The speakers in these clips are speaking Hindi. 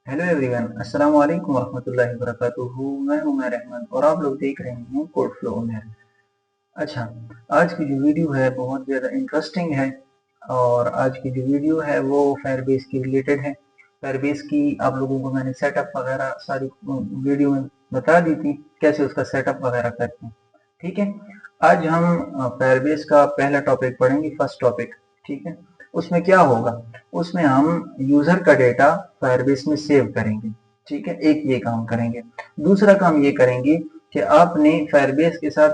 हेलो एवरीवन, अस्सलाम वालेकुम वरहमतुल्लाहि वबरकातुहू। मैं हूं उमर अहमद और आप लोग देख रहे हैं कोड फ्लो उमर। अच्छा, आज की जो वीडियो है बहुत ज़्यादा इंटरेस्टिंग है और आज की जो वीडियो है वो फायरबेस की रिलेटेड है। फायरबेस की आप लोगों को मैंने सेटअप वगैरह सारी वीडियो में बता दी थी, कैसे उसका सेटअप वगैरह करते हैं। ठीक है, आज हम फायरबेस का पहला टॉपिक पढ़ेंगे, फर्स्ट टॉपिक। ठीक है, उसमें क्या होगा, उसमें हम यूजर का डेटा फायरबेस में सेव करेंगे। ठीक है, एक ये काम करेंगे। दूसरा काम ये करेंगे कि आपने फायरबेस के साथ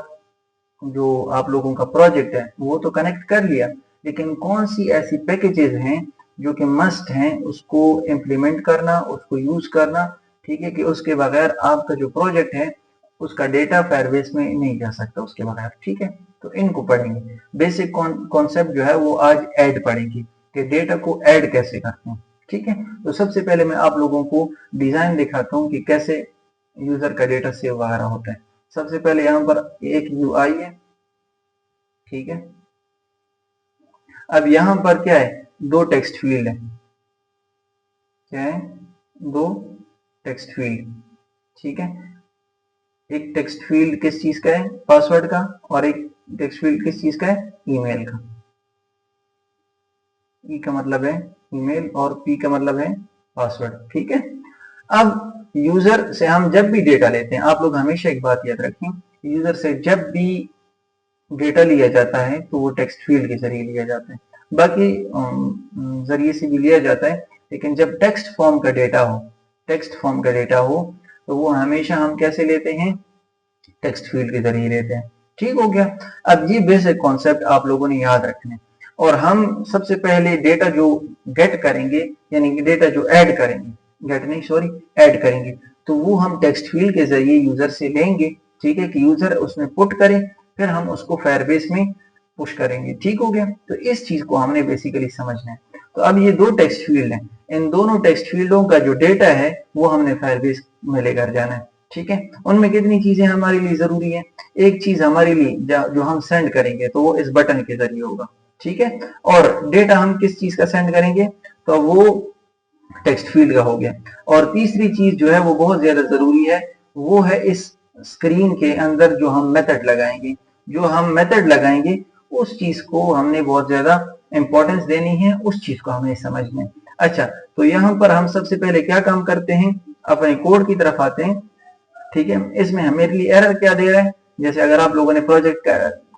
जो आप लोगों का प्रोजेक्ट है वो तो कनेक्ट कर लिया, लेकिन कौन सी ऐसी पैकेजेस हैं जो कि मस्ट हैं उसको इम्प्लीमेंट करना, उसको यूज करना। ठीक है, कि उसके बगैर आपका जो प्रोजेक्ट है उसका डेटा फायरबेस में नहीं जा सकता उसके बगैर। ठीक है, तो इनको पढ़ेंगे। बेसिक कॉन्सेप्ट जो है वो आज ऐड पढ़ेंगे कि डेटा को ऐड कैसे करते हैं। ठीक है, तो सबसे पहले मैं आप लोगों को डिजाइन दिखाता हूँ कि कैसे यूजर का डेटा सेव वगैरह होता है। सबसे पहले यहाँ पर एक यूआई है। ठीक है, अब यहाँ पर क्या है, दो टेक्स्ट फील्ड है। क्या है, दो टेक्स्ट फील्ड। ठीक है, एक टेक्स्ट फील्ड किस चीज का है, पासवर्ड का, और एक टेक्स्ट फील्ड किस चीज का है, ईमेल का। ई का मतलब है ईमेल और पी का मतलब है पासवर्ड। ठीक है, अब यूजर से हम जब भी डेटा लेते हैं, आप लोग हमेशा एक बात याद रखें, यूजर से जब भी डेटा लिया जाता है तो वो टेक्स्ट फील्ड के जरिए लिया जाता है, बाकी जरिए से भी लिया जाता है, लेकिन जब टेक्स्ट फॉर्म का डेटा हो, टेक्स्ट फॉर्म का डेटा हो तो वो हमेशा हम कैसे लेते हैं, टेक्स्ट फील्ड के जरिए लेते हैं। ठीक हो गया। अब ये बेसिक कॉन्सेप्ट आप लोगों ने याद रखने, और हम सबसे पहले डेटा जो गेट करेंगे, यानी कि डेटा जो ऐड करेंगे, गेट नहीं सॉरी, ऐड करेंगे, तो वो हम टेक्स्ट फील्ड के जरिए यूजर से लेंगे। ठीक है, कि यूजर उसमें पुट करे, फिर हम उसको फायरबेस में पुश करेंगे। ठीक हो गया, तो इस चीज को हमने बेसिकली समझना है। तो अब ये दो टेक्स्ट फील्ड हैं, इन दोनों टेक्स्ट फील्डों का जो डेटा है वो हमने फायरबेस में लेकर जाना है। ठीक है, उनमें कितनी चीजें हमारे लिए जरूरी है। एक चीज हमारे लिए जो हम सेंड करेंगे तो वो इस बटन के जरिए होगा। ठीक है, और डेटा हम किस चीज का सेंड करेंगे, तो वो टेक्स्ट फील्ड का हो गया। और तीसरी चीज जो है वो बहुत ज्यादा जरूरी है, वो है इस स्क्रीन के अंदर जो हम मेथड लगाएंगे, जो हम मेथड लगाएंगे उस चीज को हमने बहुत ज्यादा इंपॉर्टेंस देनी है, उस चीज को हमें समझना है। अच्छा, तो यहाँ पर हम सबसे पहले क्या काम करते हैं, अपने कोड की तरफ आते हैं। ठीक है, इसमें हमें लिए एरर क्या दे रहा है, जैसे अगर आप लोगों ने प्रोजेक्ट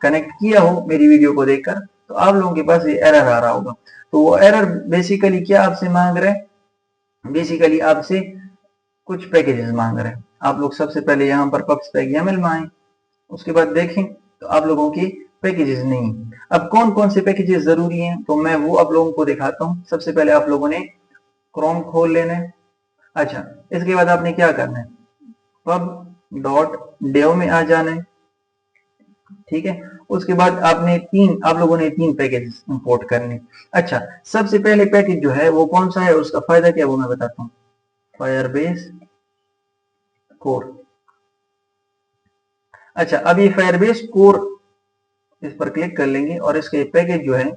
कनेक्ट किया हो मेरी वीडियो को देखकर, तो आप लोगों के पास ये एरर आ रहा होगा। तो वो एरर बेसिकली क्या आपसे मांग रहा है, बेसिकली आपसे कुछ पैकेजेस मांग रहे हैं। आप लोग सबसे पहले यहाँ पर पब्स पैक YAML में आए, उसके बाद देखें तो आप लोगों की पैकेजेस नहीं। अब कौन कौन से पैकेजेस जरूरी हैं, तो मैं वो आप लोगों को दिखाता हूँ। सबसे पहले आप लोगों ने क्रोम खोल लेना है। अच्छा, इसके बाद आपने क्या करना है, pub डॉट dev में आ जाना है। ठीक है, उसके बाद आप लोगों ने तीन पैकेजेस इंपोर्ट करने। अच्छा, सबसे पहले पैकेज जो है वो कौन सा है, उसका फायदा क्या है वो मैं बताता हूँ, फायरबेस कोर। अच्छा, अब ये फायरबेस कोर, इस पर क्लिक कर लेंगे और इसके पैकेज जो है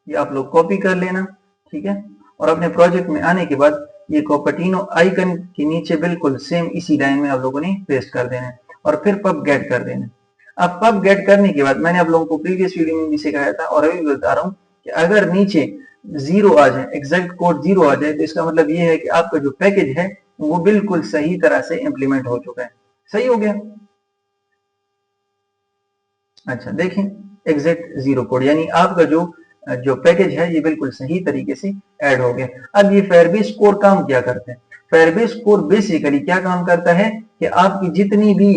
ये आप लोग कॉपी कर लेना। ठीक है, और अपने प्रोजेक्ट में आने के बाद ये कोपर्टिनो आइकन के नीचे बिल्कुल सेम इसी लाइन में आप लोगों ने पेस्ट कर देना है, और फिर पब गेट कर देना है। अब पब गेट करने के बाद मैंने आप लोगों को प्रीवियस वीडियो में भी सिखाया था और अभी भी बता रहा हूँ कि अगर नीचे जीरो आ जाए, एग्जैक्ट कोड जीरो आ जाए, तो इसका मतलब ये है कि आपका जो पैकेज है वो बिल्कुल सही तरह से इंप्लीमेंट हो चुका है। सही हो गया। अच्छा देखें, एग्जैक्ट जीरो कोड, यानी आपका जो जो पैकेज है ये बिल्कुल सही तरीके से ऐड हो गया। अब ये फायरबेस कोर काम क्या करते हैं, फायरबेस कोर बेसिकली क्या काम करता है कि आपकी जितनी भी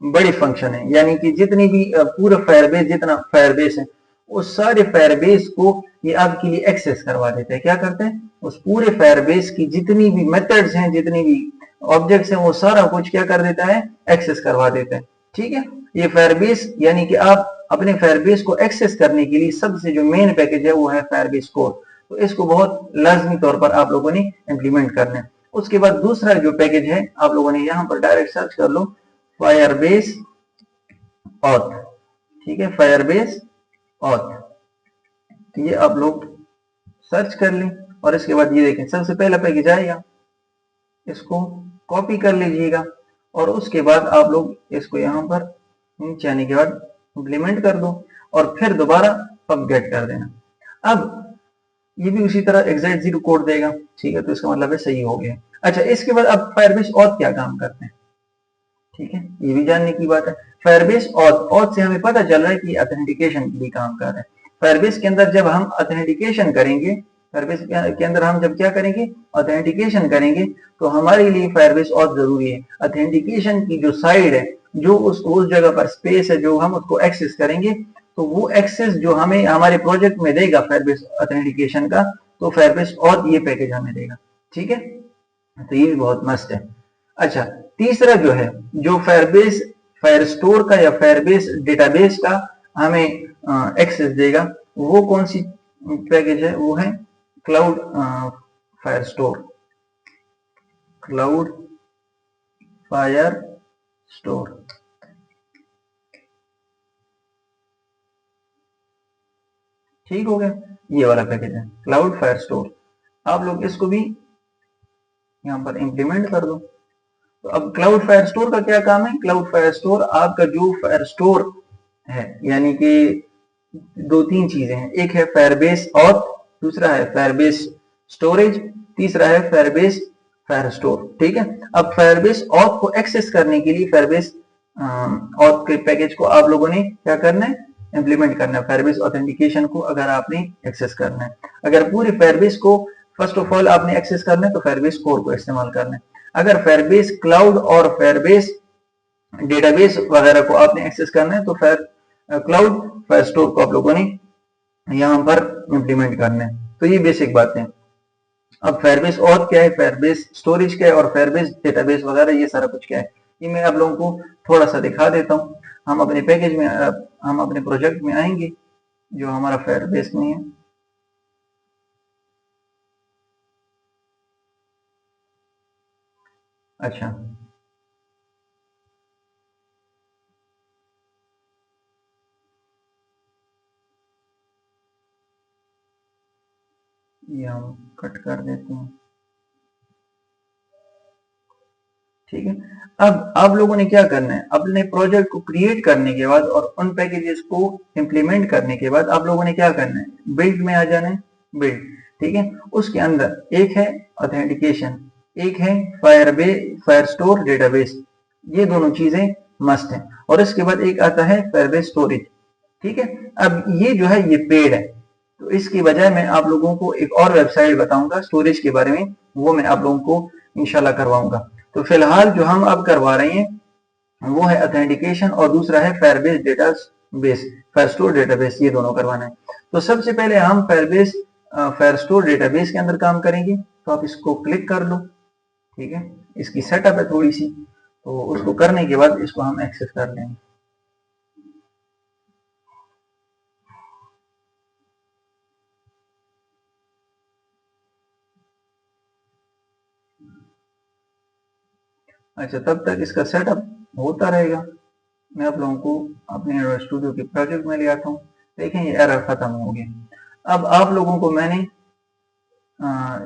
बड़ी फंक्शन है, यानी कि जितनी भी पूरा फायरबेस, जितना फायरबेस है उस सारे फायरबेस को ये आपके लिए एक्सेस करवा देते हैं। क्या करते हैं, उस पूरे फायरबेस की जितनी भी मेथड्स हैं, जितनी भी ऑब्जेक्ट्स हैं, वो सारा कुछ क्या कर देता है, एक्सेस करवा देता है। ठीक है, ये फायरबेस यानी कि आप अपने फायरबेस को एक्सेस करने के लिए सबसे जो मेन पैकेज है वो है फायरबेस कोर। तो इसको बहुत लाजमी तौर पर आप लोगों ने इंप्लीमेंट करना है। उसके बाद दूसरा जो पैकेज है आप लोगों ने यहाँ पर डायरेक्ट सर्च कर लो, फायरबेस ऑथ। ठीक है, फायरबेस ऑथ, ये आप लोग सर्च कर लें। और इसके बाद ये देखें सबसे पहला पैकेज आएगा, इसको कॉपी कर लीजिएगा और उसके बाद आप लोग इसको यहाँ पर नीचे आने के बाद इम्प्लीमेंट कर दो और फिर दोबारा अपडेट कर देना। अब ये भी उसी तरह एग्जैक्ट 0 कोड देगा, ठीक है, तो इसका मतलब है सही हो गया। अच्छा, इसके बाद अब फायरबेस ऑथ क्या काम करते हैं, ठीक है, ये भी जानने की बात है। फायरबेस ऑथ से हमें पता चल रहा है कि ऑथेंटिकेशन के लिए काम कर रहा है। फायरबेस के अंदर जब हम ऑथेंटिकेशन करेंगे, फायरबेस के अंदर हम जब क्या करेंगे, ऑथेंटिकेशन करेंगे, तो हमारे लिए फायरबेस ऑथ जरूरी है। ऑथेंटिकेशन की जो साइड है, जो उस जगह पर स्पेस है जो हम उसको एक्सेस करेंगे, तो वो एक्सेस जो हमें हमारे प्रोजेक्ट में देगा फायरबेस ऑथेंटिकेशन का, तो फायरबेस ऑथ ये पैकेज हमें देगा, ठीक है, तो ये भी बहुत मस्त है। अच्छा, तीसरा जो है, जो फायरबेस फायरस्टोर का या फायरबेस डेटाबेस का हमें एक्सेस देगा, वो कौन सी पैकेज है, वो है क्लाउड फायरस्टोर, क्लाउड फायरस्टोर, ठीक हो गया, ये वाला पैकेज है क्लाउड फायरस्टोर। आप लोग इसको भी यहां पर इंप्लीमेंट कर दो। तो अब क्लाउड फायरस्टोर का क्या काम है, क्लाउड फायरस्टोर आपका जो फायरस्टोर है, यानी कि दो तीन चीजें हैं, एक है फायरबेस ऑथ, दूसरा है फायरबेस स्टोरेज, तीसरा है फायरबेस फायरस्टोर, ठीक है। अब फायरबेस ऑथ को एक्सेस करने के लिए फायरबेस ऑथ के पैकेज को आप लोगों ने क्या करना है, इंप्लीमेंट करना है। फायरबेस ऑथेंटिकेशन को अगर आपने एक्सेस करना है, अगर पूरे फायरबेस को फर्स्ट ऑफ ऑल आपने एक्सेस करना है, तो फायरबेस कोर को इस्तेमाल करना है। अगर फायरबेस क्लाउड और फायरबेस डेटाबेस वगैरह को आपने एक्सेस करना है, तो क्लाउड फायरस्टोर को आप लोगों ने यहां पर इंप्लीमेंट करना है। तो ये बेसिक बातें हैं। अब फायरबेस ऑथ क्या है, फायरबेस स्टोरेज क्या है, और फायरबेस डेटाबेस वगैरह ये सारा कुछ क्या है, ये मैं आप लोगों को थोड़ा सा दिखा देता हूँ। हम अपने पैकेज में, हम अपने प्रोजेक्ट में आएंगे जो हमारा फायरबेस में है। अच्छा, ये हम कट कर देते हैं, ठीक है। अब आप लोगों ने क्या करना है, अपने प्रोजेक्ट को क्रिएट करने के बाद और उन पैकेजेस को इंप्लीमेंट करने के बाद आप लोगों ने क्या करना है, बिल्ड में आ जाना है, बिल्ड, ठीक है। उसके अंदर एक है ऑथेंटिकेशन, एक है फायरस्टोर डेटाबेस, ये दोनों चीजें मस्ट है। और इसके बाद एक आता है फायरबेस स्टोरेज, ठीक है। अब ये जो है ये पेड है, तो इसकी बजाय मैं आप लोगों को एक और वेबसाइट बताऊंगा स्टोरेज के बारे में, वो मैं आप लोगों को इंशाल्लाह करवाऊंगा। तो फिलहाल जो हम अब करवा रहे हैं वो है ऑथेंटिकेशन और दूसरा है फायरबेस डेटाबेस, फायरस्टोर डेटाबेस, ये दोनों करवाना है। तो सबसे पहले हम फायरस्टोर डेटाबेस के अंदर काम करेंगे। तो आप इसको क्लिक कर लो, ठीक है, इसकी सेटअप है थोड़ी सी, तो उसको करने के बाद इसको हम एक्सेस कर लेंगे। अच्छा, तब तक इसका सेटअप होता रहेगा, मैं आप लोगों को अपने एंड्रॉइड स्टूडियो के प्रोजेक्ट में ले आता हूँ। देखें ये एरर खत्म हो गया। अब आप लोगों को मैंने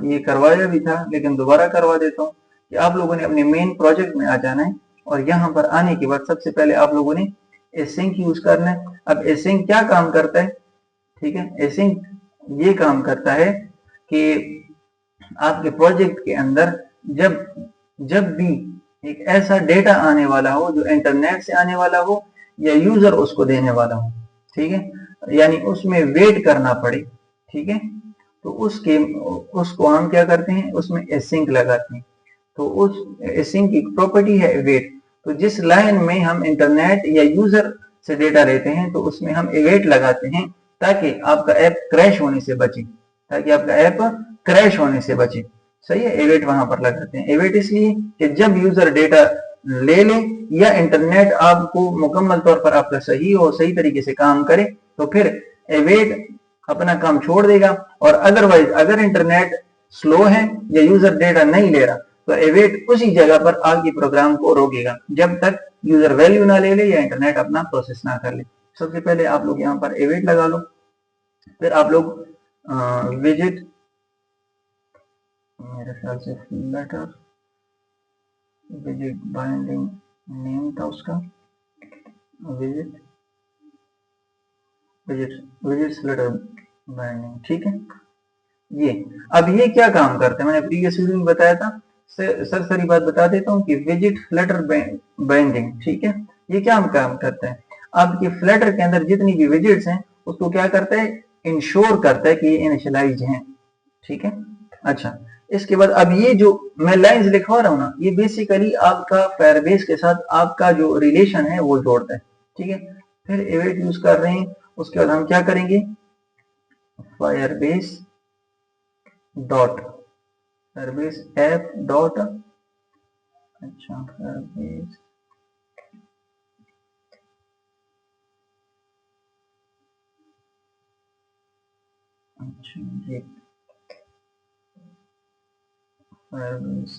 ये करवाया भी था, लेकिन दोबारा करवा देता हूँ कि आप लोगों ने अपने मेन प्रोजेक्ट में आ जाना है और यहाँ पर आने के बाद सबसे पहले आप लोगों ने एसिंक यूज करना है। अब एसिंक क्या काम करता है, ठीक है, एसिंक ये काम करता है कि आपके प्रोजेक्ट के अंदर जब भी एक ऐसा डेटा आने वाला हो जो इंटरनेट से आने वाला हो या यूजर उसको देने वाला हो, ठीक है, यानी उसमें वेट करना पड़े, ठीक है, तो उसको हम क्या करते हैं, उसमें एसिंक लगाते हैं। तो उस एसिंक की प्रॉपर्टी है वेट। तो जिस लाइन में हम इंटरनेट या यूजर से डेटा लेते हैं तो उसमें हम वेट लगाते हैं ताकि आपका ऐप क्रैश होने से बचे, ताकि आपका ऐप क्रैश होने से बचे। सही है, एवेट वहां पर लगाते हैं। एवेट इसलिए कि जब यूजर डेटा ले ले या इंटरनेट आपको मुकम्मल तौर पर आपका सही और सही तरीके से काम करे, तो फिर एवेट अपना काम छोड़ देगा। और अदरवाइज अगर इंटरनेट स्लो है या यूजर डेटा नहीं ले रहा, तो एवेट उसी जगह पर आपकी प्रोग्राम को रोकेगा जब तक यूजर वैल्यू ना ले ले या इंटरनेट अपना प्रोसेस ना कर ले। सबसे पहले आप लोग यहाँ पर एवेट लगा लो, फिर आप लोग विजिट मेरे ख्याल से फ्लटर विजिट बाइंडिंग नेम था उसका, विजिट विजिट फ्लटर बाइंडिंग, ठीक है। ये अब ये क्या काम करते हैं, मैंने प्रीवियस वीडियो में बताया था, सरसरी बात बता देता हूँ कि विजिट फ्लटर बाइंडिंग, ठीक है, ये क्या काम करता है, आपके फ्लटर के अंदर जितनी भी विजिट्स हैं उसको क्या करता है, इंश्योर करता है कि ये इनिशियलाइज्ड हैं, ठीक है। अच्छा, इसके बाद अब ये जो मैं लाइंस लिखवा रहा हूँ ना, ये बेसिकली आपका फायरबेस के साथ आपका जो रिलेशन है वो जोड़ता है, ठीक है। फिर इवेट यूज कर रहे हैं, उसके बाद हम क्या करेंगे, Firebase dot Firebase app dot, अच्छा फायरबेस, अच्छा ये फायरबेस,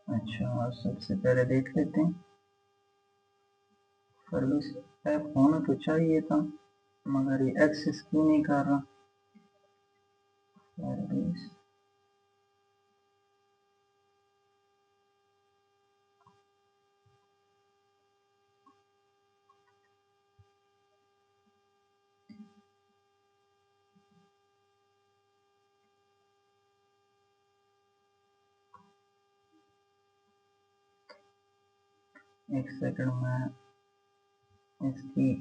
अच्छा सबसे पहले देख लेते हैं, फायरबेस ऐप होना तो चाहिए था मगर ये एक्सेस क्यों नहीं कर रहा, फायरबेस, एक सेकंड में इसकी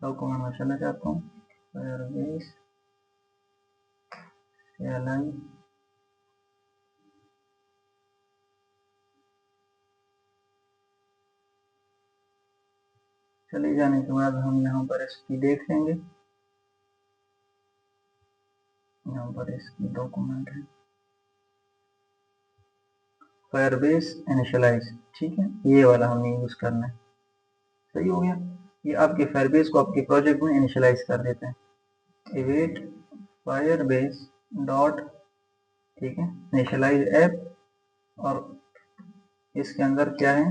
डॉक्यूमेंट में चला जाता हूँ, फायरबेस CLI, चले जाने के बाद हम यहाँ पर इसकी देख लेंगे, यहाँ पर इसकी डॉक्यूमेंट है फायरबेस इनिशियलाइज, ठीक है, ये वाला हमें यूज करना है, सही हो गया। ये आपके फायरबेस को आपके प्रोजेक्ट में इनिशियलाइज कर देते हैं, इवेट फायरबेस डॉट, ठीक है, इनिशियलाइज ऐप, और इसके अंदर क्या है,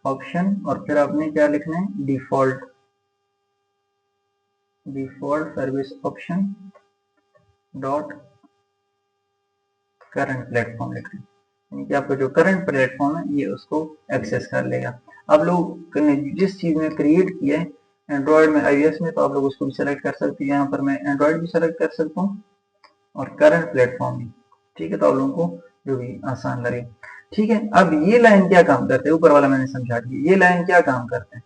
ऑप्शन, और फिर आपने क्या लिखना है, default, default service option dot current platform लिखना है, यानी कि आपका जो करंट प्लेटफॉर्म है ये उसको एक्सेस कर लेगा। आप लोग ने जिस चीज में क्रिएट किया है एंड्रॉयड में, iOS में, तो आप लोग उसको भी सेलेक्ट कर सकते हैं, यहाँ पर मैं एंड्रॉयड भी सेलेक्ट कर सकता हूँ और करंट प्लेटफॉर्म भी, ठीक है, तो आप लोगों को जो भी आसान लगे, ठीक है। अब ये लाइन क्या काम करते हैं, ऊपर वाला मैंने समझा दिया, ये लाइन क्या काम करते हैं,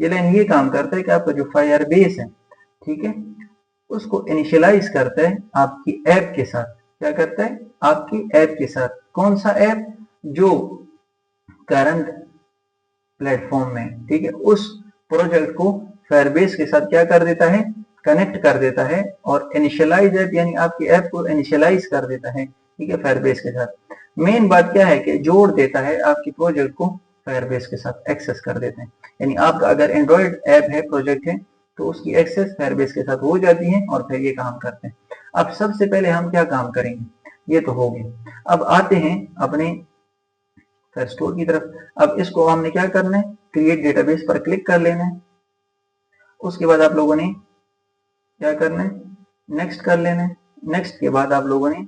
ये लाइन ये काम करता है कि आपका जो फायर बेस है, ठीक है, उसको इनिशियलाइज करता है आपकी ऐप के साथ, क्या करता है, आपकी ऐप के साथ, कौन सा ऐप, जो करंट प्लेटफॉर्म में, ठीक है, उस प्रोजेक्ट को फायरबेस के साथ क्या कर देता है, कनेक्ट कर देता है, और इनिशियलाइज ऐप यानी आपकी ऐप को इनिशियलाइज कर देता है, ठीक है, फायरबेस के साथ। मेन बात क्या है कि जोड़ देता है आपकी प्रोजेक्ट को फायरबेस के साथ, एक्सेस कर देते हैं, यानी आपका अगर एंड्रॉइड ऐप है, प्रोजेक्ट है, तो उसकी एक्सेस फायरबेस के साथ हो जाती है और फिर ये काम करते हैं। अब सबसे पहले हम क्या काम करेंगे, ये तो हो गया, अब आते हैं अपने फिर स्टोर की तरफ। अब इसको हमने क्या करना है, क्रिएट डेटाबेस पर क्लिक कर लेना है, उसके बाद आप लोगों ने क्या करना है, नेक्स्ट कर लेना है, नेक्स्ट के बाद आप लोगों ने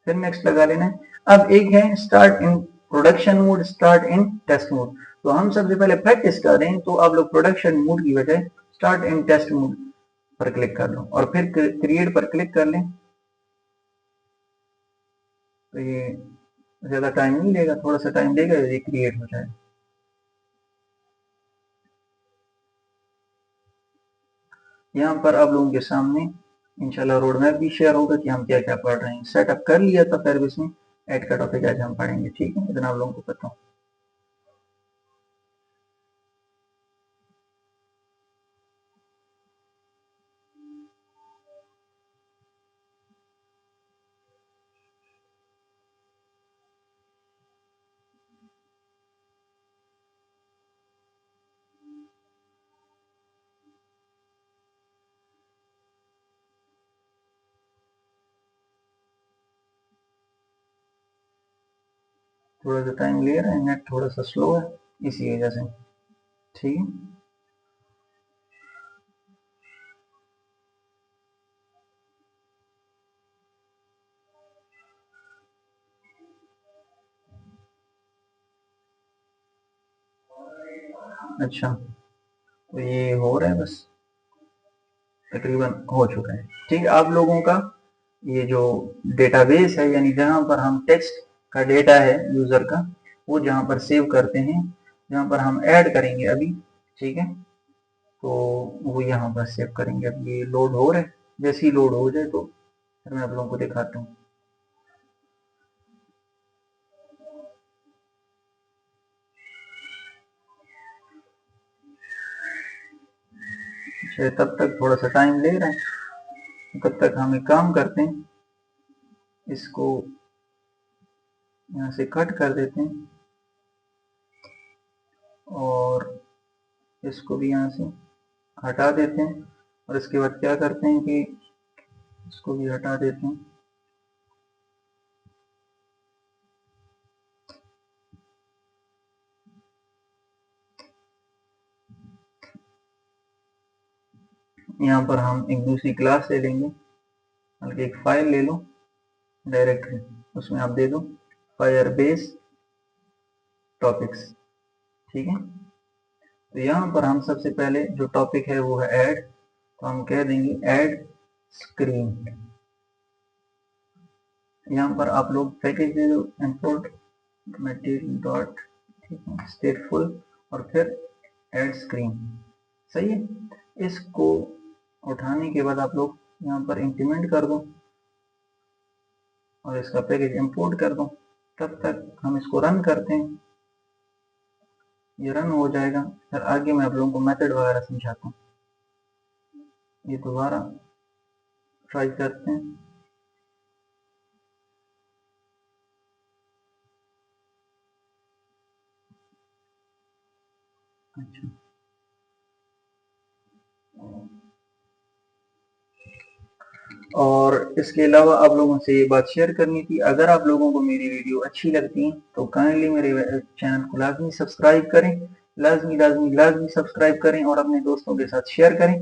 फिर नेक्स्ट लगा लेना है। अब एक है start in production mode, start in test mode, तो हम सबसे पहले प्रैक्टिस कर रहे हैं, तो आप लोग प्रोडक्शन मोड की बजाय स्टार्ट इन टेस्ट मोड पर क्लिक कर लो और फिर क्रिएट पर क्लिक कर लें, तो ये ज्यादा टाइम नहीं लेगा, थोड़ा सा टाइम लेगा, ये क्रिएट हो जाए। यहाँ पर आप लोगों के सामने इंशाल्लाह रोड मैप भी शेयर होगा कि हम क्या क्या पढ़ रहे हैं, सेटअप कर लिया था फिर इसमें ऐड का टॉपिक आज हम पढ़ेंगे, ठीक है, इतना आप लोगों को पता हो। थोड़ा सा टाइम ले रहा है, नेट थोड़ा सा स्लो है इसी वजह से। ठीक है, अच्छा तो ये हो रहा है, बस तकरीबन हो चुका है। ठीक है, आप लोगों का ये जो डेटाबेस है, यानी जहां पर हम टेक्स्ट का डेटा है यूजर का, वो जहां पर सेव करते हैं, जहां पर हम ऐड करेंगे अभी, ठीक है, तो वो यहाँ पर सेव करेंगे। अब ये लोड हो रहा है, जैसे ही लोड हो जाए तो फिर मैं आप लोगों को दिखाता हूँ। अच्छा, तब तक थोड़ा सा टाइम ले रहा है, तब तक हम एक काम करते हैं, इसको यहाँ से कट कर देते हैं और इसको भी यहाँ से हटा देते हैं, और इसके बाद क्या करते हैं कि इसको भी हटा देते हैं। यहाँ पर हम एक दूसरी क्लास ले लेंगे, बल्कि एक फाइल ले लो डायरेक्टली, उसमें आप दे दो फायरबेस टॉपिक्स। ठीक है, तो यहाँ पर हम सबसे पहले जो टॉपिक है वो है ऐड, तो हम कह देंगे ऐड स्क्रीन। यहाँ पर आप लोग पैकेज दे दो, इंपोर्ट मटेरियल डॉट स्टेटफुल और फिर ऐड स्क्रीन। सही है, इसको उठाने के बाद आप लोग यहाँ पर इंक्रीमेंट कर दो और इसका पैकेज इंपोर्ट कर दो। तब तक हम इसको रन करते हैं, ये रन हो जाएगा, फिर आगे मैं आप लोगों को मेथड वगैरह समझाता हूँ। ये दोबारा ट्राई करते हैं। अच्छा, और इसके अलावा आप लोगों से ये बात शेयर करनी थी, अगर आप लोगों को मेरी वीडियो अच्छी लगती है तो काइंडली मेरे चैनल को लाजमी सब्सक्राइब करें, लाजमी लाजमी लाजमी सब्सक्राइब करें और अपने दोस्तों के साथ शेयर करें।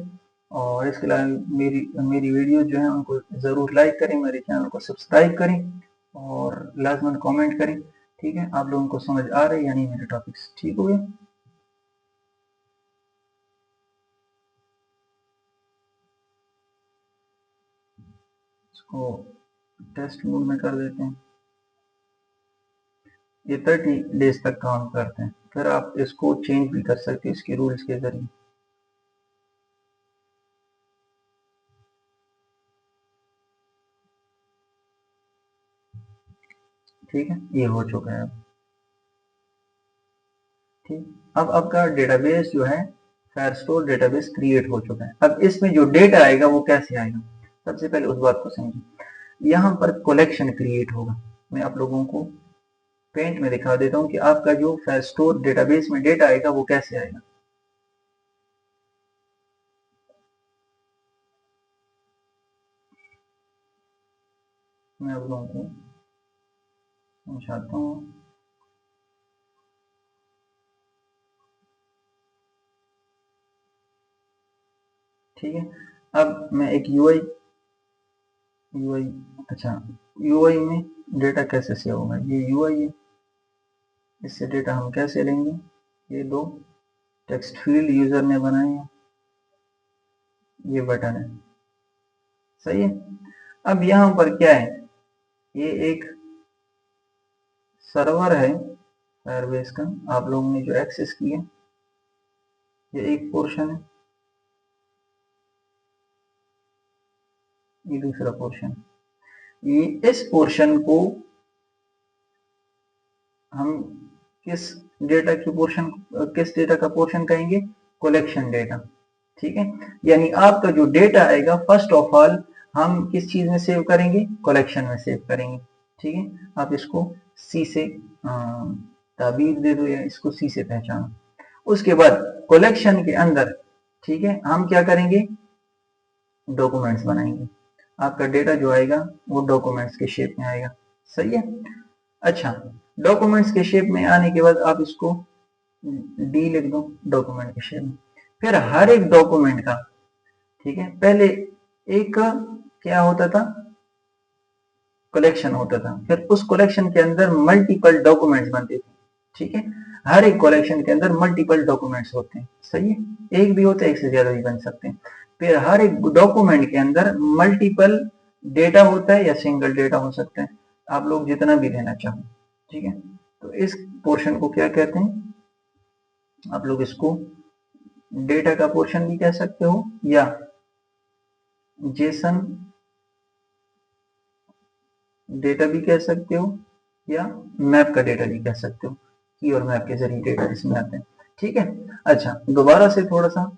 और इसके अलावा मेरी मेरी वीडियो जो है उनको ज़रूर लाइक करें, मेरे चैनल को सब्सक्राइब करें और लाजमन कमेंट करें। ठीक है, आप लोगों को समझ आ रही है यानी मेरे टॉपिक्स ठीक हुए। इसको टेस्ट मोड में कर देते हैं। ये 30 डेज तक काम करते हैं, फिर आप इसको चेंज भी कर सकते हैं इसके रूल्स के जरिए। ठीक है, ये हो चुका है अब। ठीक, अब आपका डेटाबेस जो है फायरस्टोर डेटाबेस क्रिएट हो चुका है। अब इसमें जो डेटा आएगा वो कैसे आएगा, सबसे पहले उस बात को समझें। यहाँ पर कलेक्शन क्रिएट होगा, मैं आप लोगों को पेंट में दिखा देता हूँ कि आपका जो फायरस्टोर डेटाबेस में डेटा आएगा वो कैसे आएगा। मैं आप लोगों को समझाता हूँ। ठीक है, अब मैं एक यूआई यूआई अच्छा, यूआई में डेटा कैसे सेव होगा, ये यूआई है, इससे डेटा हम कैसे लेंगे। ये दो टेक्स्ट फील्ड यूजर ने बनाए हैं, ये बटन है, सही है। अब यहाँ पर क्या है, ये एक सर्वर है फायरबेस का, आप लोगों ने जो एक्सेस किया, ये एक पोर्शन है, ये दूसरा पोर्शन। ये इस पोर्शन को हम किस डेटा की पोर्शन, किस डेटा का पोर्शन कहेंगे, कलेक्शन डेटा। ठीक है, यानी आपका जो डेटा आएगा फर्स्ट ऑफ ऑल हम किस चीज में सेव करेंगे, कलेक्शन में सेव करेंगे। ठीक है, आप इसको सी से ताबीर दे दो या इसको सी से पहचानो। उसके बाद कलेक्शन के अंदर, ठीक है, हम क्या करेंगे, डॉक्यूमेंट्स बनाएंगे। आपका डेटा जो आएगा वो डॉक्यूमेंट्स के शेप में आएगा, सही है। अच्छा, डॉक्यूमेंट्स के शेप में आने के बाद आप इसको डी लिख दो डॉक्यूमेंट के शेप में। फिर हर एक डॉक्यूमेंट का, ठीक है, पहले एक क्या होता था, कलेक्शन होता था, फिर उस कलेक्शन के अंदर मल्टीपल डॉक्यूमेंट्स बनते थे, ठीक है। हर एक कलेक्शन के अंदर मल्टीपल डॉक्यूमेंट्स होते हैं, सही है, एक भी होता है, एक से ज्यादा भी बन सकते हैं। फिर हर एक डॉक्यूमेंट के अंदर मल्टीपल डेटा होता है या सिंगल डेटा हो सकता है, आप लोग जितना भी लेना चाहो, ठीक है। तो इस पोर्शन को क्या कहते हैं, आप लोग इसको डेटा का पोर्शन भी कह सकते हो या जेसन डेटा भी कह सकते हो या मैप का डेटा भी कह सकते हो, की और मैप के जरिए डेटा इसमें आते हैं, ठीक है। अच्छा, दोबारा से थोड़ा सा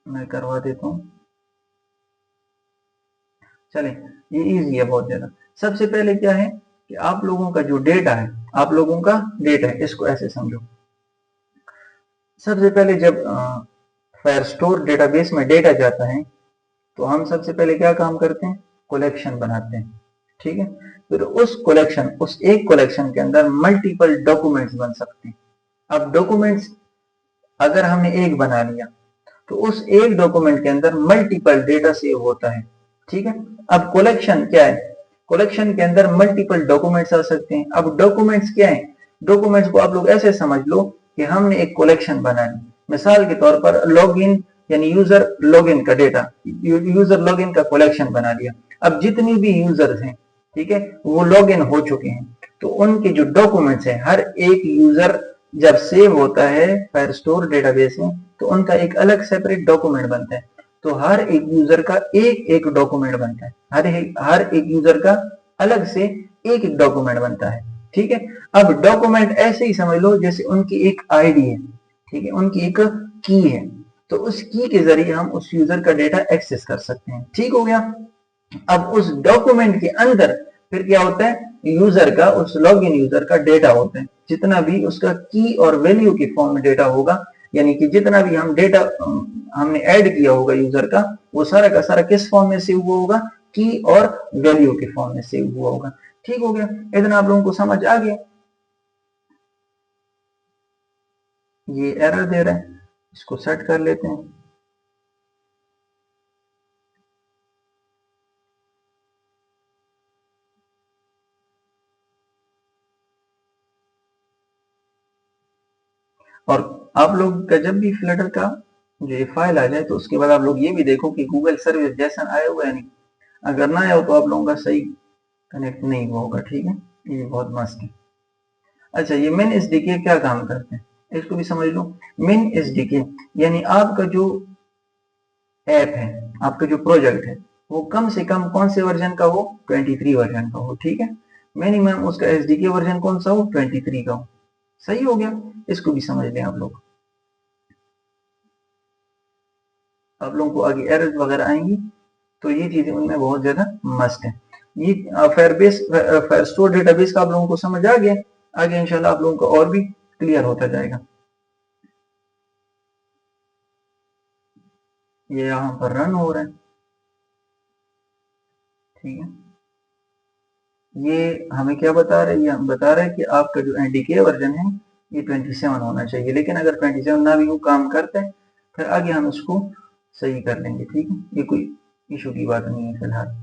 मैं करवा देता हूं, चले, ये इजी है बहुत ज्यादा। सबसे पहले क्या है कि आप लोगों का जो डेटा है, आप लोगों का डेटा है, इसको ऐसे समझो। सबसे पहले जब फायरस्टोर डेटाबेस में डेटा जाता है तो हम सबसे पहले क्या काम करते हैं, कलेक्शन बनाते हैं, ठीक है। फिर उस कलेक्शन, उस एक कलेक्शन के अंदर मल्टीपल डॉक्यूमेंट्स बन सकते हैं। अब डॉक्यूमेंट्स अगर हमने एक बना लिया तो उस एक डॉक्यूमेंट के अंदर मल्टीपल डेटा सेव होता है, ठीक है। अब कलेक्शन क्या है, कलेक्शन के अंदर मल्टीपल डॉक्यूमेंट्स आ सकते हैं। अब डॉक्यूमेंट्स क्या है, डॉक्यूमेंट्स को आप लोग ऐसे समझ लो कि हमने एक कलेक्शन बना ली, मिसाल के तौर पर लॉगिन यानी यूजर लॉगिन का डेटा, यूजर लॉगिन का कलेक्शन बना लिया। अब जितनी भी यूजर्स हैं, ठीक है, वो लॉगिन हो चुके हैं, तो उनके जो डॉक्यूमेंट्स हैं, हर एक यूजर जब सेव होता है फायरस्टोर डेटाबेस में तो उनका एक अलग सेपरेट डॉक्यूमेंट बनता है। तो हर एक यूजर का एक एक डॉक्यूमेंट बनता है, हर एक यूजर का अलग से एक एक डॉक्यूमेंट बनता है, ठीक है। अब डॉक्यूमेंट ऐसे ही समझ लो जैसे उनकी एक आईडी है, ठीक है, उनकी एक की है, तो उस की के जरिए हम उस यूजर का डेटा एक्सेस कर सकते हैं, ठीक हो गया। अब उस डॉक्यूमेंट के अंदर फिर क्या होता है, यूजर का, उस लॉगिन यूजर का डेटा होता है, जितना भी उसका की और वैल्यू के फॉर्म में डेटा होगा, यानी कि जितना भी हम डेटा हमने ऐड किया होगा यूजर का, वो सारा का सारा किस फॉर्म में सेव हुआ होगा, की और वैल्यू के फॉर्म में सेव हुआ होगा, ठीक हो गया। इतना आप लोगों को समझ आ गया। ये एरर दे रहा है, इसको सेट कर लेते हैं। और आप लोग का जब भी फ्लटर का जो ये फाइल आ जाए तो उसके बाद आप लोग ये भी देखो कि गूगल सर्विस जैसा आया हुआ है नहीं, अगर ना आया हो तो आप लोगों का सही कनेक्ट नहीं हुआ होगा, ठीक है, ये बहुत मस्त है। अच्छा, ये मिन एसडीके क्या काम करते हैं इसको भी समझ लो। मिन एसडीके यानी आपका जो ऐप है, आपका जो प्रोजेक्ट है, वो कम से कम कौन से वर्जन का हो, 23 वर्जन का हो, ठीक है। मिनिमम उसका एसडीके वर्जन कौन सा हो, 23 का हो, सही हो गया। इसको भी समझ लें आप लोग, आप लोगों को आगे एरर वगैरह आएंगी तो ये चीजें उनमें बहुत ज्यादा मस्ट है। ये फायरस्टोर डेटाबेस का आप लोगों को समझ आ गया, आगे इंशाल्लाह आप लोगों को और भी क्लियर होता जाएगा। ये यहाँ पर रन हो रहा है, ठीक है। ये हमें क्या बता रहे हैं, ये बता रहे हैं कि आपका जो एनडीके वर्जन है ये 27 होना चाहिए, लेकिन अगर 27 ना भी वो काम करते हैं फिर आगे हम इसको सही कर लेंगे, ठीक है, ये कोई इशू की बात नहीं है फिलहाल।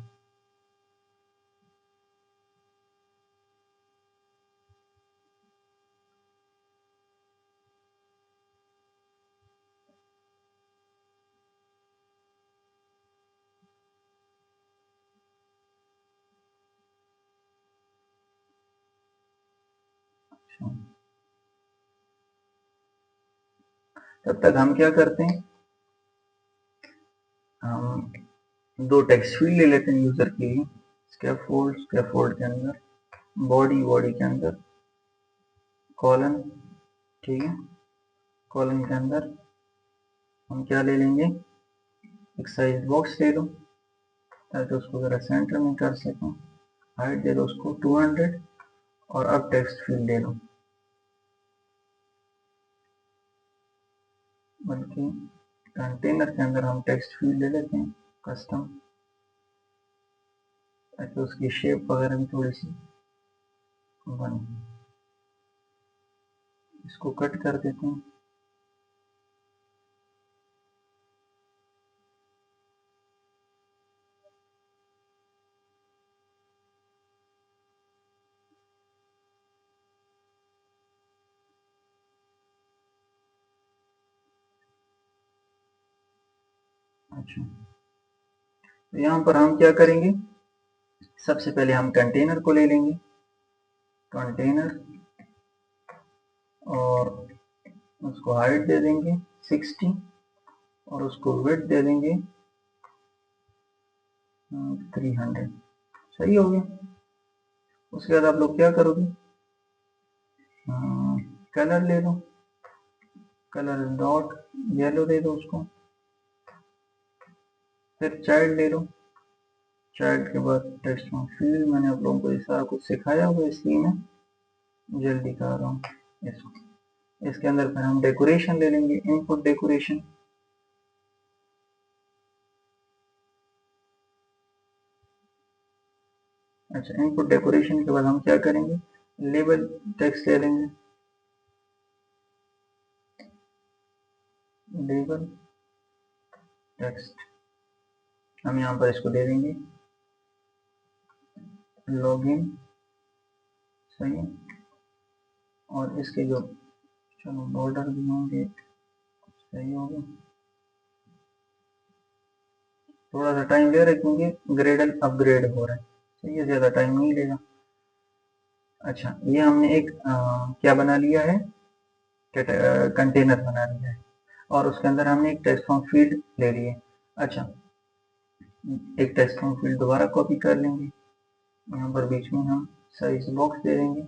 तब तक हम क्या करते हैं, हम दो टेक्स्ट फील्ड ले लेते हैं यूजर के लिए, स्कैफोल्ड के अंदर बॉडी के अंदर कॉलन, ठीक है, कॉलन के अंदर हम क्या ले लेंगे, एक साइज बॉक्स ले लो ताकि उसको जरा सेंटर में कर सकें, हाइट दे दो उसको 200 और अब टेक्स्ट फील्ड ले लो, बल्कि कंटेनर के अंदर हम टेक्स्ट फील्ड ले लेते हैं कस्टम, ताकि उसकी शेप वगैरह भी थोड़ी सी 1, इसको कट कर देते हैं। अच्छा, तो यहाँ पर हम क्या करेंगे, सबसे पहले हम कंटेनर को ले लेंगे, कंटेनर, और उसको हाइट दे देंगे 60 और उसको विड्थ दे देंगे 300। सही हो गया। उसके बाद आप लोग क्या करोगे, कलर ले लो, कलर डॉट येलो दे दो उसको, फिर चाइल्ड ले लो, चाइल्ड के बाद टेक्स्ट फ्रॉम फील्ड। मैंने आप लोगों को ये सारा कुछ सिखाया हुआ इसलिए मैं जल्दी कर रहा हूँ इसको। इसके अंदर फिर हम डेकोरेशन ले लेंगे, इनपुट डेकोरेशन। अच्छा, इनपुट डेकोरेशन के बाद हम क्या करेंगे, लेबल टेक्स्ट ले लेंगे, लेबल टेक्स्ट हम यहाँ पर इसको दे देंगे लॉगिन। सही है। और इसके जो चलो बॉर्डर भी होंगे, सही होगा। थोड़ा सा टाइम ले रहा है क्योंकि ग्रेडल अपग्रेड हो रहा है। सही है, ज़्यादा टाइम नहीं लेगा। अच्छा, ये हमने एक क्या बना लिया है, कंटेनर बना लिया है, और उसके अंदर हमने एक टेक्स्ट फॉर्म फील्ड ले लिए। अच्छा, एक टेक्स्ट फॉर्म फील्ड दोबारा कॉपी कर लेंगे, यहाँ पर बीच में हम साइज बॉक्स दे देंगे,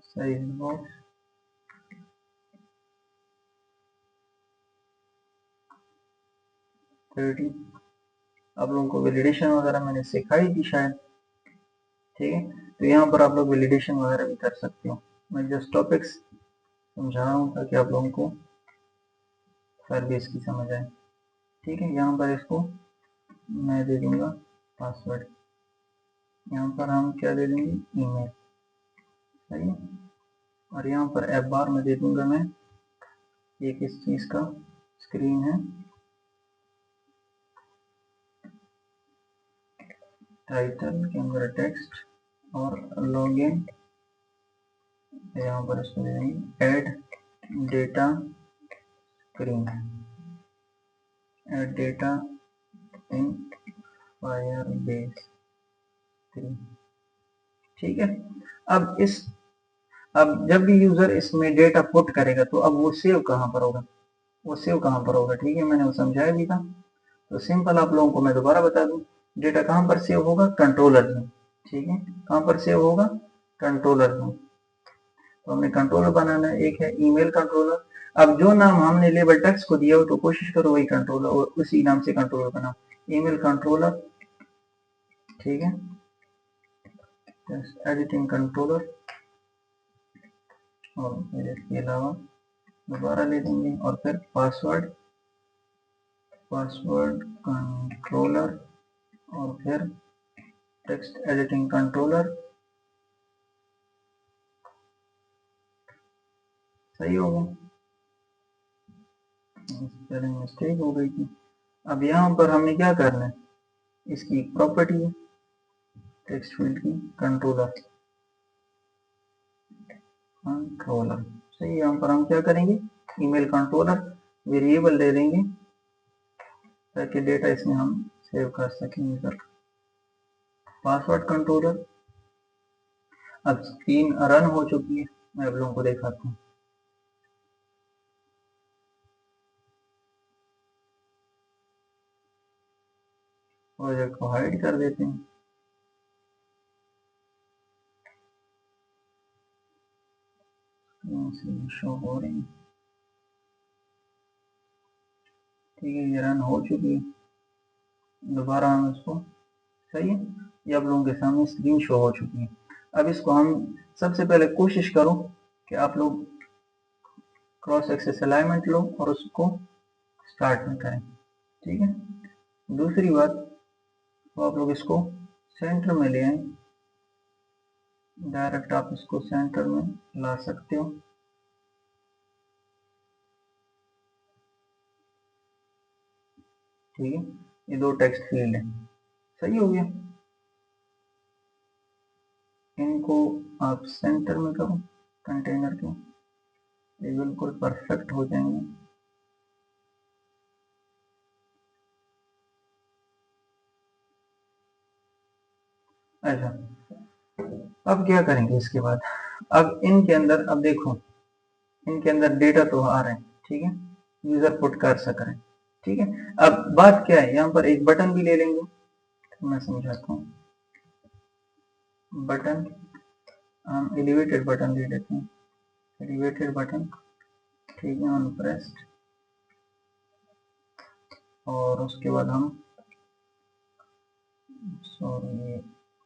साइज बॉक्स 30। आप लोगों को वैलिडेशन वगैरह मैंने सिखाई थी शायद, ठीक है। तो यहाँ पर आप लोग वैलिडेशन वगैरह भी कर सकते हो। मैं जस्ट टॉपिक्स समझा रहा हूँ ताकि आप लोगों को सर्विस की समझ आए, ठीक है। यहाँ पर इसको मैं दे दूंगा पासवर्ड, यहाँ पर हम क्या दे देंगे, ईमेल। सही है। और यहाँ पर एफ बार में दे दूंगा मैं, ये किस चीज़ का स्क्रीन है, टाइटल के अंदर टेक्स्ट, और लॉगिन यहाँ पर इसको दे देंगे add data screen, add data in Firebase 3। ठीक है। अब जब भी यूजर इसमें डेटा पुट करेगा तो अब वो सेव कहाँ पर होगा, वो सेव कहाँ पर होगा, ठीक है। मैंने वो समझाया भी था, तो सिंपल आप लोगों को मैं दोबारा बता दूं, डेटा कहाँ पर सेव होगा, कंट्रोलर में। ठीक है, कहाँ पर सेव होगा, कंट्रोलर में। तो हमने कंट्रोलर बनाना है, एक है ईमेल कंट्रोलर। अब जो नाम हमने लेबल टेक्स्ट को दिया हो तो कोशिश करो वही कंट्रोलर, और उसी नाम से कंट्रोलर बनाओ, ईमेल कंट्रोलर। ठीक है, एडिटिंग कंट्रोलर, और फिर इसके अलावा दोबारा ले देंगे, और फिर पासवर्ड, पासवर्ड कंट्रोलर, और फिर टेक्स्ट एडिटिंग कंट्रोलर। सही हो गया, स्पेलिंग मिस्टेक हो गई थी। अब यहाँ पर हमने क्या करना है, इसकी प्रॉपर्टी है टेक्स्ट फील्ड की, कंट्रोलर, कंट्रोलर। सही, यहाँ पर हम क्या करेंगे, ईमेल कंट्रोलर वेरिएबल दे देंगे ताकि डेटा इसमें हम सेव कर सकेंगे सर। Password controller. अब स्क्रीन रन हो चुकी है, मैं आप लोगों को दिखाता हूँ। प्रोजेक्ट को हाइड कर देते हैं, शो हो रही है। ठीक है, ये रन हो चुकी है, दोबारा हम इसको, सही है, ये आप लोगों के सामने स्क्रीन शो हो चुकी है। अब इसको हम सबसे पहले कोशिश करो कि आप लोग क्रॉस एक्सेस अलाइनमेंट लो और उसको स्टार्ट में करें। ठीक है। दूसरी बात, तो आप लोग इसको सेंटर में ले आए, डायरेक्ट आप इसको सेंटर में ला सकते हो। ठीक है, ये दो टेक्स्ट फील्ड है, सही हो गया। इनको आप सेंटर में करो कंटेनर के, ये बिल्कुल परफेक्ट हो जाएंगे। अच्छा, अब क्या करेंगे इसके बाद, अब इनके अंदर, अब देखो इनके अंदर डेटा तो आ रहे हैं, ठीक है, यूजर पुट कर सक रहे हैं, ठीक है। अब बात क्या है, यहाँ पर एक बटन भी ले लेंगे, तो मैं समझाता हूँ। बटन, हम एलिवेटेड बटन ले लेते हैं, एलिवेटेड बटन, ठीक है, ऑन प्रेस्ड, और उसके बाद हम, सॉरी ये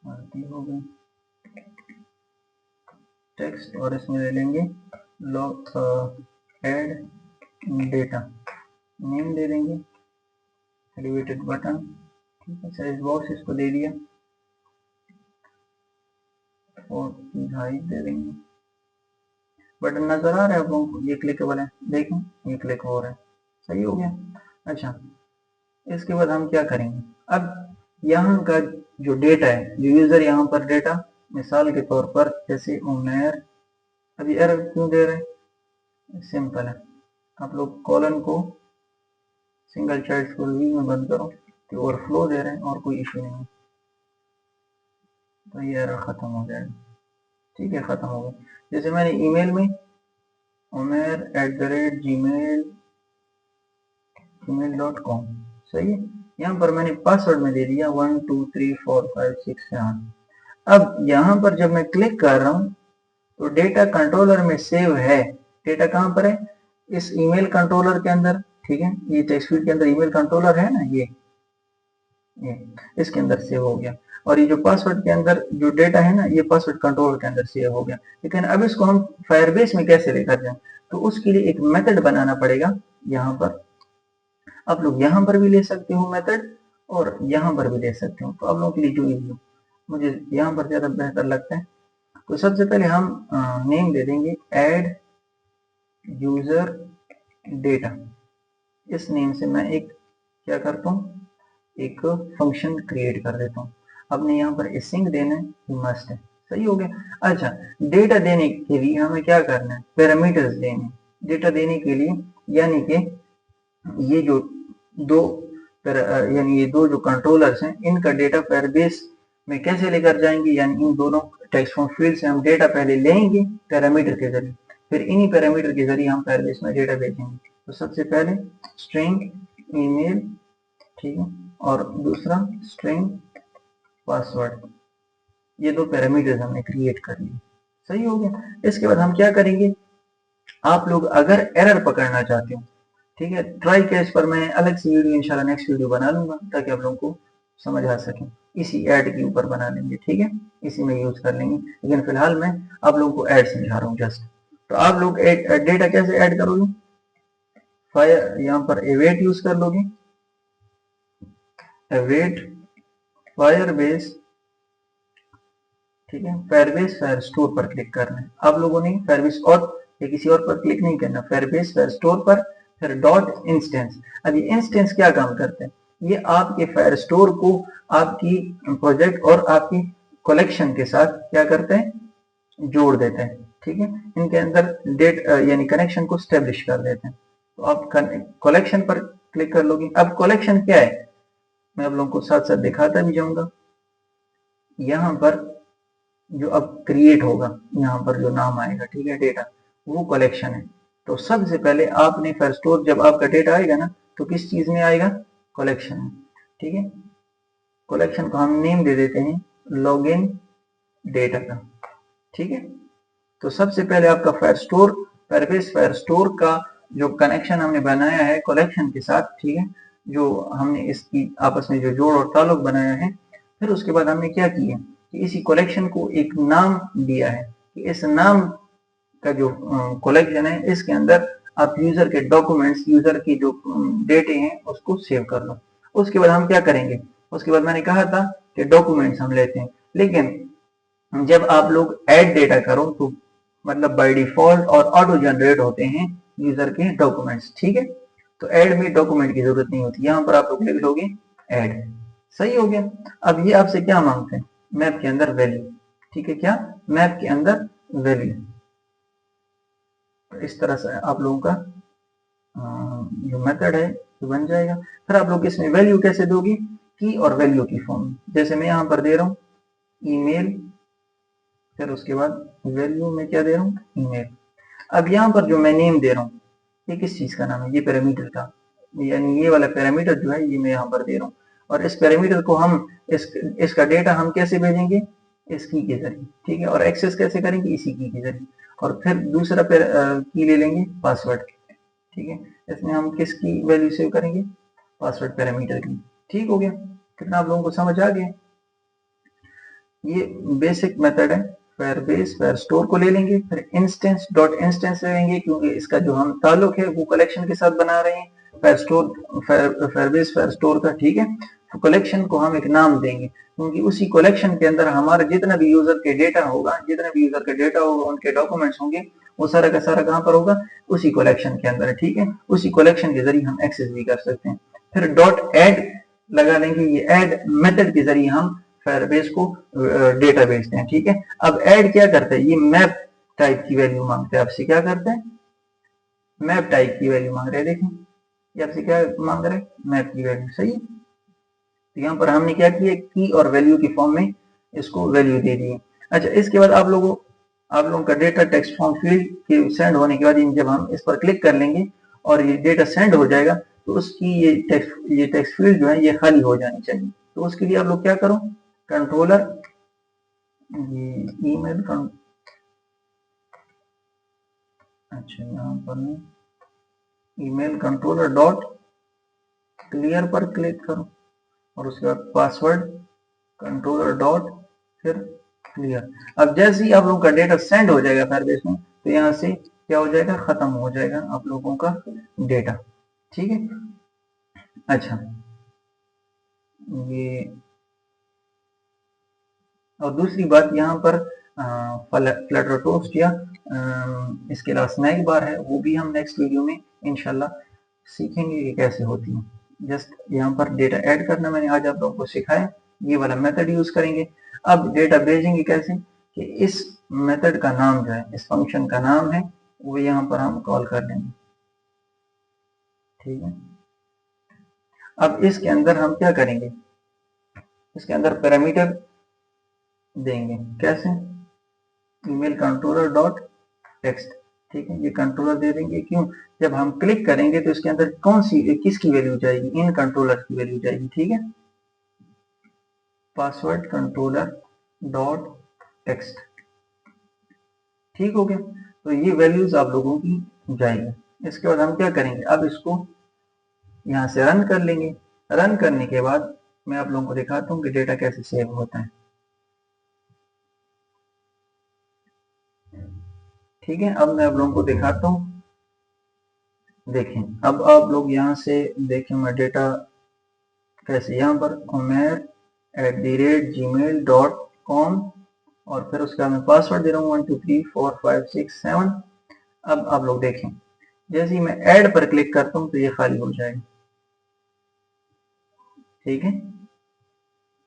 गलती हो गई, टेक्स्ट, और इसमें ले लेंगे लॉग ऐड डेटा, नेम दे देंगे एलिवेटेड बटन, ठीक है, साइज बॉक्स इसको दे दिया और हाइट दे देंगे। बटन नजर आ रहा है आप लोगों को, ये क्लिकेबल है, देखें ये क्लिक हो रहा है, सही हो गया। अच्छा, इसके बाद हम क्या करेंगे, अब यहाँ का जो डेटा है, जो यूजर यहाँ पर डेटा, मिसाल के तौर पर जैसे उमेर, अभी एरर क्यों दे रहे हैं, सिंपल है, आप लोग कॉलन को सिंगल चाइल्ड स्कूल व्यू में बंद करो, तो ओवरफ्लो दे रहे हैं और कोई इशू नहीं है, तो ये एरर खत्म हो जाएगा, ठीक है, खत्म हो गया। जैसे मैंने ईमेल में umer@gmail.com, सही है, यहाँ पर मैंने पासवर्ड में दे दिया 1 2 3 4 5 6 7। अब यहाँ पर जब मैं क्लिक कर रहा हूँ तो डेटा कंट्रोलर में सेव है, डेटा कहाँ पर है, इस ईमेल कंट्रोलर के अंदर, ठीक है, ये टेक्स्ट फील्ड के अंदर ईमेल कंट्रोलर है ना, ये इसके अंदर सेव हो गया, और ये जो पासवर्ड के अंदर जो डेटा है ना, ये पासवर्ड कंट्रोलर के अंदर सेव हो गया। लेकिन अब इसको हम फायरबेस में कैसे लेकर जाएं, तो उसके लिए एक मेथड बनाना पड़ेगा। यहाँ पर आप लोग यहाँ पर भी ले सकते हो मेथड, और यहाँ पर भी ले सकते हो, तो आप लोगों के लिए जो इजी हो, मुझे यहाँ पर ज्यादा बेहतर लगता है। तो सबसे पहले हम नेम दे देंगे ऐड यूजर डेटा, इस नेम से मैं एक क्या करता हूँ, एक फंक्शन क्रिएट कर देता हूँ। आपने यहाँ पर एसिंक देना है, मस्ट है, सही हो गया। अच्छा, डेटा देने के लिए हमें क्या करना है, पैरामीटर्स देने, डेटा देने के लिए, यानी कि ये जो दो यानी ये दो जो कंट्रोलर्स हैं, इनका डेटा पैराबेस में कैसे लेकर जाएंगे, यानी इन दोनों टेक्स्ट फॉर्म फील्ड से हम डेटा पहले लेंगे पैरामीटर के जरिए, फिर इन्हीं पैरामीटर के जरिए हम पैराबेस में डेटा भेजेंगे। तो सबसे पहले स्ट्रिंग ईमेल, ठीक है, और दूसरा स्ट्रिंग पासवर्ड, ये दो पैरामीटर्स हमने क्रिएट कर लिए, सही हो गया। इसके बाद हम क्या करेंगे, आप लोग अगर एरर पकड़ना चाहते हो, ठीक है, ट्राई कैच पर मैं अलग से वीडियो इंशाल्लाह नेक्स्ट वीडियो बना लूंगा, ताकि आप लोगों को समझ आ सके, इसी ऐड के ऊपर बना लेंगे, ठीक है, इसी में यूज कर लेंगे। लेकिन फिलहाल मैं आप लोगों को ऐड समझा रहा हूँ जस्ट। तो आप लोग डेटा कैसे ऐड करोगे, फायर यहाँ पर एवेट यूज कर लोगे, एवेट फायरबेस, ठीक है, फायरबेस फायर स्टोर पर क्लिक करना है आप लोगों ने, फायरबेस और या किसी और पर क्लिक नहीं करना, फायरबेस फायर स्टोर पर, फिर डॉट इंस्टेंस। अब ये इंस्टेंस क्या काम करते हैं, ये आपके फायर स्टोर को आपकी प्रोजेक्ट और आपकी कलेक्शन के साथ क्या करते हैं, जोड़ देते हैं, ठीक है, इनके अंदर डेट यानी कनेक्शन को स्टेब्लिश कर देते हैं। तो आप कलेक्शन पर क्लिक कर लोगे। अब कलेक्शन क्या है, मैं आप लोगों को साथ साथ दिखाता भी जाऊंगा। यहाँ पर जो अब क्रिएट होगा, यहाँ पर जो नाम आएगा, ठीक है, डेटा, वो कलेक्शन है। तो सबसे पहले आपने फायर स्टोर, जब आपका डेटा आएगा ना, तो किस चीज में आएगा, कलेक्शन में, ठीक है। कलेक्शन को हम नेम दे देते हैं लॉगिन डेटा का, ठीक है। तो सबसे पहले आपका fire store, Firebase fire store का जो कनेक्शन हमने बनाया है कलेक्शन के साथ, ठीक है, जो हमने इसकी आपस में जो जोड़ और ताल्लुक बनाया है, फिर उसके बाद हमने क्या किया कि इसी कलेक्शन को एक नाम दिया है कि इस नाम का जो कलेक्शन है, इसके अंदर आप यूजर के डॉक्यूमेंट्स, यूजर की जो डेटे हैं उसको सेव कर लो। उसके बाद हम क्या करेंगे, उसके बाद मैंने कहा था कि डॉक्यूमेंट्स हम लेते हैं, लेकिन जब आप लोग ऐड डेटा करो तो मतलब बाय डिफॉल्ट और ऑटो जनरेट होते हैं यूजर के डॉक्यूमेंट्स, ठीक है। तो ऐड में डॉक्यूमेंट की जरूरत नहीं होती, यहाँ पर आप लोग लिख लोगे ऐड, सही हो गया। अब ये आपसे क्या मांगते हैं, मैप के अंदर वैल्यू, ठीक है, क्या मैप के अंदर वैल्यू। इस तरह से आप लोगों का जो मेथड है तो बन जाएगा। फिर आप लोग इसमें वैल्यू कैसे दोगे, की और वैल्यू की फॉर्म, जैसे मैं यहाँ पर दे रहा हूँ ईमेल, फिर उसके बाद वैल्यू में क्या दे रहा हूँ, ईमेल। अब यहाँ पर जो मैं नेम दे रहा हूँ ये किस चीज का नाम है, ये पैरामीटर का, यानी ये वाला पैरामीटर जो है ये मैं यहाँ पर दे रहा हूँ, और इस पैरामीटर को हम इसका डेटा हम कैसे भेजेंगे, इस की के जरिए, ठीक है, और एक्सेस कैसे करेंगे, इसी की के जरिए। और फिर दूसरा की ले लेंगे पासवर्ड, ठीक है, इसमें हम किसकी वैल्यू सेव करेंगे, पासवर्ड पैरामीटर की, ठीक हो गया। कितना आप लोगों को समझ आ गया, ये बेसिक मेथड है। फायरबेस फायर स्टोर को ले लेंगे, फिर इंस्टेंस डॉट इंस्टेंस ले लेंगे, क्योंकि इसका जो हम ताल्लुक है वो कलेक्शन के साथ बना रहे हैं, fire store Firebase fire store का, ठीक है। तो कलेक्शन को हम एक नाम देंगे, क्योंकि उसी कलेक्शन के अंदर हमारा जितना भी यूजर के डेटा होगा, जितना भी यूजर का डेटा होगा, उनके डॉक्यूमेंट्स होंगे, वो सारा का सारा कहाँ पर होगा, उसी कलेक्शन के अंदर, ठीक है। उसी कलेक्शन के जरिए हम एक्सेस भी कर सकते हैं। फिर डॉट एड लगा लेंगे, ये एड मेथड के जरिए हम फायरबेस को डेटा भेजते हैं, ठीक है। अब ऐड क्या करते हैं, ये मैप टाइप की वैल्यू मांगते हैं आपसे, क्या करते हैं, मैप टाइप की वैल्यू मांग रहे हैं, देखें ये आपसे क्या मांग रहे हैं, मैप की वैल्यू, सही है। तो यहाँ पर हमने क्या किया, की और वैल्यू की फॉर्म में इसको वैल्यू दे दी है। अच्छा, इसके बाद आप लोगों का डेटा टेक्स्ट फॉर्म फील्ड के सेंड होने के बाद जब हम इस पर क्लिक कर लेंगे और ये डेटा सेंड हो जाएगा, तो उसकी ये टेक्स्ट फील्ड जो है ये खाली हो जानी चाहिए। तो उसके लिए आप लोग क्या करो, कंट्रोलर ईमेल अच्छा यहाँ पर मैं ईमेल कंट्रोलर डॉट क्लियर पर क्लिक करो, और उसके बाद पासवर्ड कंट्रोलर डॉट फिर क्लियर। अब जैसे ही आप लोगों का डेटा सेंड हो जाएगा फायरबेस में, तो यहाँ से क्या हो जाएगा, खत्म हो जाएगा आप लोगों का डेटा, ठीक है। अच्छा, ये और दूसरी बात यहाँ पर फ्लटर टोस्ट या इसके अलावा स्नैक बार है, वो भी हम नेक्स्ट वीडियो में इंशाल्लाह सीखेंगे कि कैसे होती है। जस्ट यहाँ पर डेटा ऐड करना मैंने आज आप लोगों को सिखाया, ये वाला मेथड यूज करेंगे। अब डेटा भेजेंगे कैसे, कि इस मेथड का नाम जो है, इस फंक्शन का नाम है, वो यहाँ पर हम कॉल कर लेंगे, ठीक है। अब इसके अंदर हम क्या करेंगे, इसके अंदर पैरामीटर देंगे, कैसे, ईमेल कंट्रोलर डॉट टेक्स्ट, ठीक है, ये कंट्रोलर दे देंगे, क्यों, जब हम क्लिक करेंगे तो इसके अंदर कौन सी किसकी वैल्यू जाएगी, इन कंट्रोलर की वैल्यू जाएगी, ठीक है। पासवर्ड कंट्रोलर डॉट टेक्स्ट, ठीक हो गया। तो ये वैल्यूज आप लोगों की जाएगी। इसके बाद हम क्या करेंगे, अब इसको यहाँ से रन कर लेंगे। रन करने के बाद मैं आप लोगों को दिखाता हूँ कि डेटा कैसे सेव होता है, ठीक है। अब मैं आप लोगों को दिखाता हूँ, देखें अब आप लोग यहाँ से देखें मैं डेटा कैसे, यहाँ पर umer@gmail.com और फिर उसका मैं पासवर्ड दे रहा हूँ 12345667। अब आप लोग देखें, जैसे ही मैं ऐड पर क्लिक करता हूँ तो ये खाली हो जाएगा, ठीक है।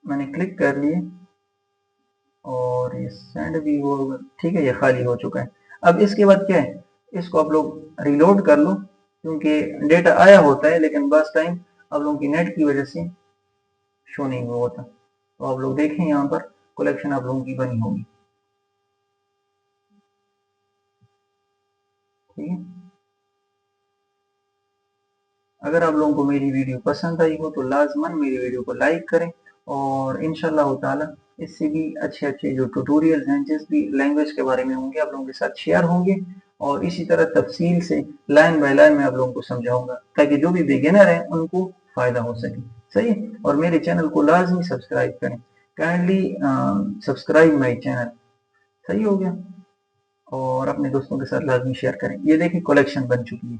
मैंने क्लिक कर लिए और ये सेंड भी होगा, ठीक है, ये खाली हो चुका है। अब इसके बाद क्या है, इसको आप लोग रिलोड कर लो, क्योंकि डेटा आया होता है लेकिन बस टाइम आप लोगों की नेट की वजह से शो नहीं हुआ होता। तो आप लोग देखें यहाँ पर कलेक्शन आप लोगों की बनी होगी, ठीक है। अगर आप लोगों को मेरी वीडियो पसंद आई हो तो लाजमन मेरी वीडियो को लाइक करें, और इंशाल्लाह ताला इससे भी अच्छे अच्छे जो ट्यूटोरियल्स हैं जिस भी लैंग्वेज के बारे में होंगे आप लोगों के साथ शेयर होंगे, और इसी तरह तफसील से लाइन बाय लाइन मैं आप लोगों को समझाऊंगा, ताकि जो भी बिगिनर हैं उनको फायदा हो सके, सही। और मेरे चैनल को लाजमी सब्सक्राइब करें, काइंडली सब्सक्राइब माई चैनल, सही हो गया। और अपने दोस्तों के साथ लाजमी शेयर करें। ये देखिए कलेक्शन बन चुकी है।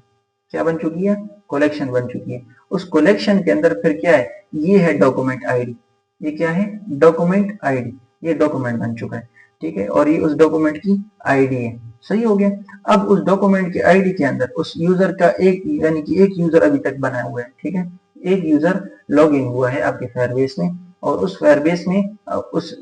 क्या बन चुकी है? कलेक्शन बन चुकी है। उस कलेक्शन के अंदर फिर क्या है? ये है डॉक्यूमेंट आईडी। ये क्या है? Document ID. ये डॉक्यूमेंट बन चुका है, ठीक है, और ये उस डॉक्यूमेंट की आईडी है। सही हो गया। अब उस डॉक्यूमेंट की आईडी के अंदर उस यूजर का एक यानी कि एक यूजर अभी तक बना हुआ है, ठीक है, एक यूजर लॉग इन हुआ है आपके फायरबेस में, और उस फायरबेस में उस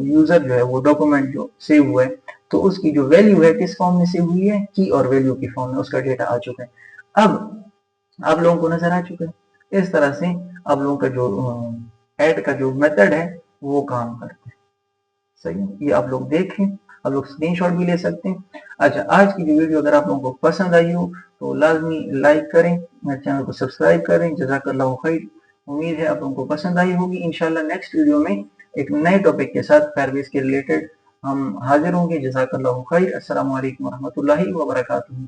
यूजर जो है वो डॉक्यूमेंट जो सेव हुआ है, तो उसकी जो वैल्यू है किस फॉर्म में सेव हुई है? की और वैल्यू की फॉर्म में उसका डेटा आ चुका है। अब आप लोगों को नजर आ चुका है। इस तरह से आप लोगों का जो ऐड का जो मेथड है वो काम करता है। सही है, ये आप लोग देखें, आप लोग स्क्रीनशॉट भी ले सकते हैं। अच्छा, आज की जो वीडियो अगर आप लोगों को पसंद आई हो तो लाजमी लाइक करें, मेरे चैनल को सब्सक्राइब करें। जज़ाकल्लाहु खैर। उम्मीद है आप लोगों को पसंद आई होगी। इंशाल्लाह नेक्स्ट वीडियो में एक नए टॉपिक के साथ फायरबेस के रिलेटेड हम हाजिर होंगे। जज़ाकल्लाहु खैर। अस्सलामु अलैकुम वरहमतुल्लाहि वबरकातुहू।